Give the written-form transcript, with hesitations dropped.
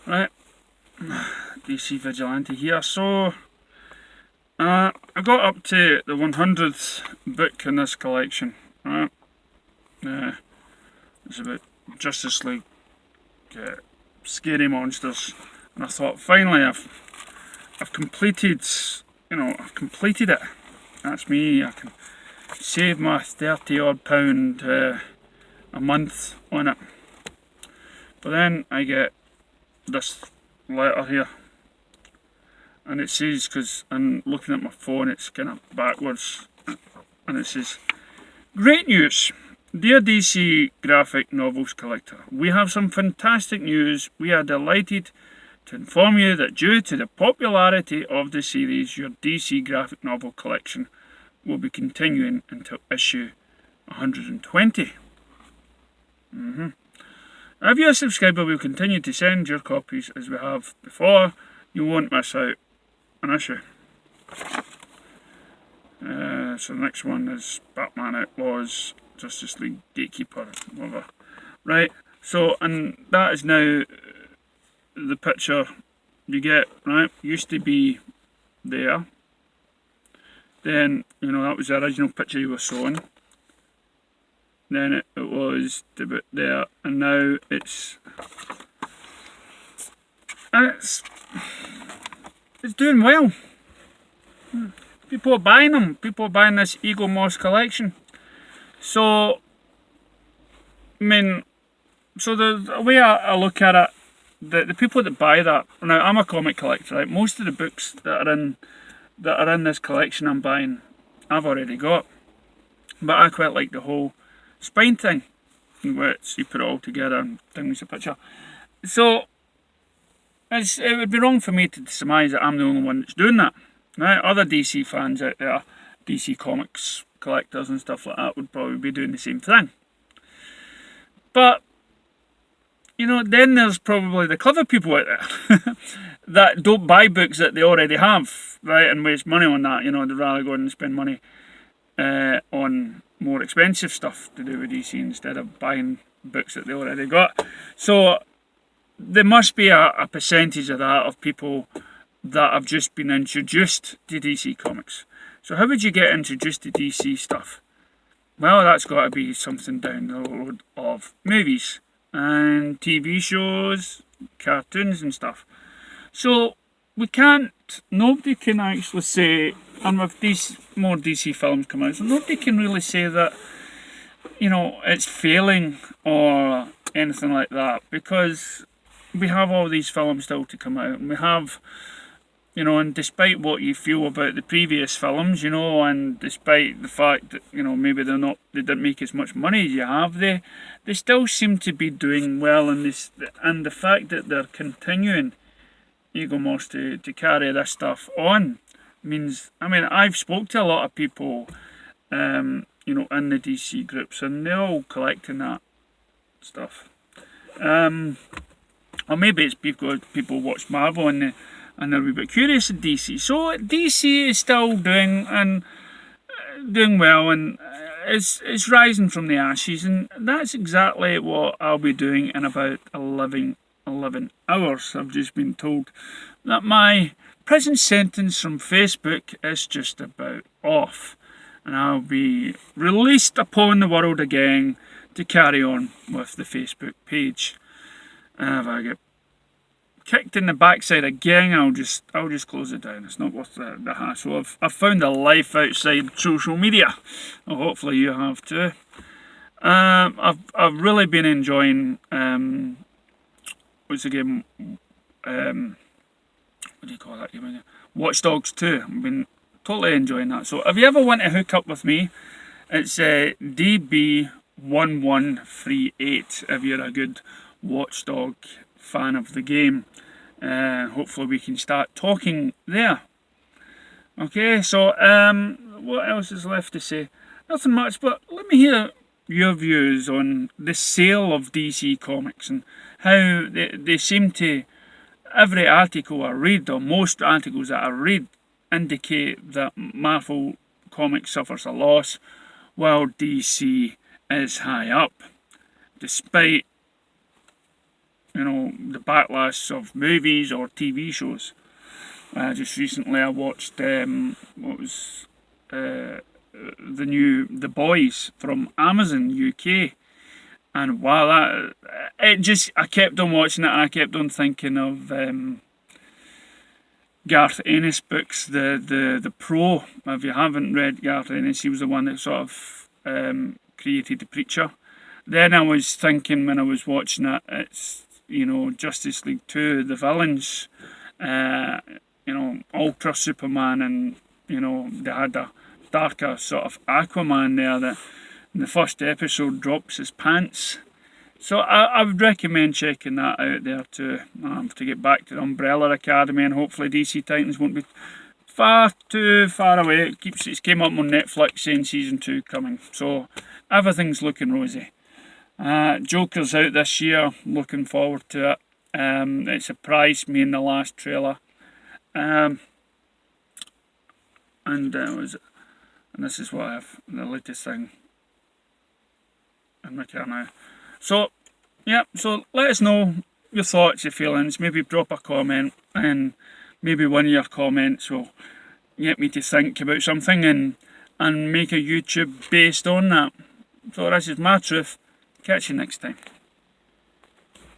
Right, DC Vigilante here. So, I got up to the 100th book in this collection. Right, it's about Justice League Scary Monsters, and I thought finally I've completed, I've completed it. That's me. I can save my £30 odd a month on it. But then I get this letter here, and it says, because I'm looking at my phone, it's kind of backwards, and it says, "Great news! Dear DC graphic novels collector, we have some fantastic news. We are delighted to inform you that due to the popularity of the series, your DC graphic novel collection will be continuing until issue 120. If you're a subscriber, we'll continue to send your copies as we have before. You won't miss out an issue." So the next one is Batman Outlaws, Justice League Gatekeeper, whatever. Right, so, and that is now the picture you get, right? Used to be there. Then, that was the original picture you were showing. Then it was a bit there, and now it's doing well. People are buying them. People are buying this Ego Moss collection. So, the way I look at it, the people that buy that, now I'm a comic collector, right? Most of the books that are in this collection I'm buying, I've already got. But I quite like the whole spine thing, where you put it all together and things a picture. So, it would be wrong for me to surmise that I'm the only one that's doing that. Right? Other DC fans out there, DC Comics collectors and stuff like that, would probably be doing the same thing. But, then there's probably the clever people out there that don't buy books that they already have, right, and waste money on that. They'd rather go and spend money on more expensive stuff to do with DC instead of buying books that they already got. So there must be a percentage of that, of people that have just been introduced to DC Comics. So how would you get introduced to DC stuff? Well, that's got to be something down the road of movies and TV shows, cartoons and stuff. So nobody can actually say, and with these more DC films come out, so nobody can really say that, it's failing or anything like that, because we have all these films still to come out, and we have, and despite what you feel about the previous films, and despite the fact that, maybe they didn't make as much money as you have, they still seem to be doing well, and the fact that they're continuing Ego Moss to carry this stuff on means, I've spoke to a lot of people, in the DC groups, and they're all collecting that stuff. Or maybe it's because people watch Marvel and they're a wee bit curious in DC. So DC is still doing well, and it's rising from the ashes, and that's exactly what I'll be doing in about 11 hours. I've just been told that my prison sentence from Facebook is just about off, and I'll be released upon the world again to carry on with the Facebook page. If I get kicked in the backside again, I'll just close it down. It's not worth the hassle. I've found a life outside social media. Well, hopefully you have too. I've really been enjoying what's the game? What do you call that game again? Watch Dogs 2. I've been totally enjoying that. So if you ever want to hook up with me, it's DB1138 if you're a good Watchdog fan of the game. Hopefully we can start talking there. Okay, so what else is left to say? Nothing much, but let me hear your views on the sale of DC Comics and how they seem to, every article I read, or most articles that I read, indicate that Marvel Comics suffers a loss while DC is high up, despite you know, the backlash of movies or TV shows. Just recently I watched what was the new The Boys from Amazon UK, and wow, that it just I kept on watching it and I kept on thinking of Garth Ennis books, the Pro. If you haven't read Garth Ennis, he was the one that sort of created The Preacher. Then I was thinking when I was watching it, it's, you know, Justice League 2, the villains, you know, Ultra Superman, and, you know, they had a darker sort of Aquaman there that in the first episode drops his pants. So I would recommend checking that out there too, to get back to the Umbrella Academy, and hopefully DC Titans won't be too far away. It's came up on Netflix saying season 2 coming, so everything's looking rosy. Joker's out this year, looking forward to it. It surprised me in the last trailer. And this is what I have, the latest thing in my car now. So, yeah, so let us know your thoughts, your feelings, maybe drop a comment, and maybe one of your comments will get me to think about something and make a YouTube based on that. So this is my truth. Catch you next time.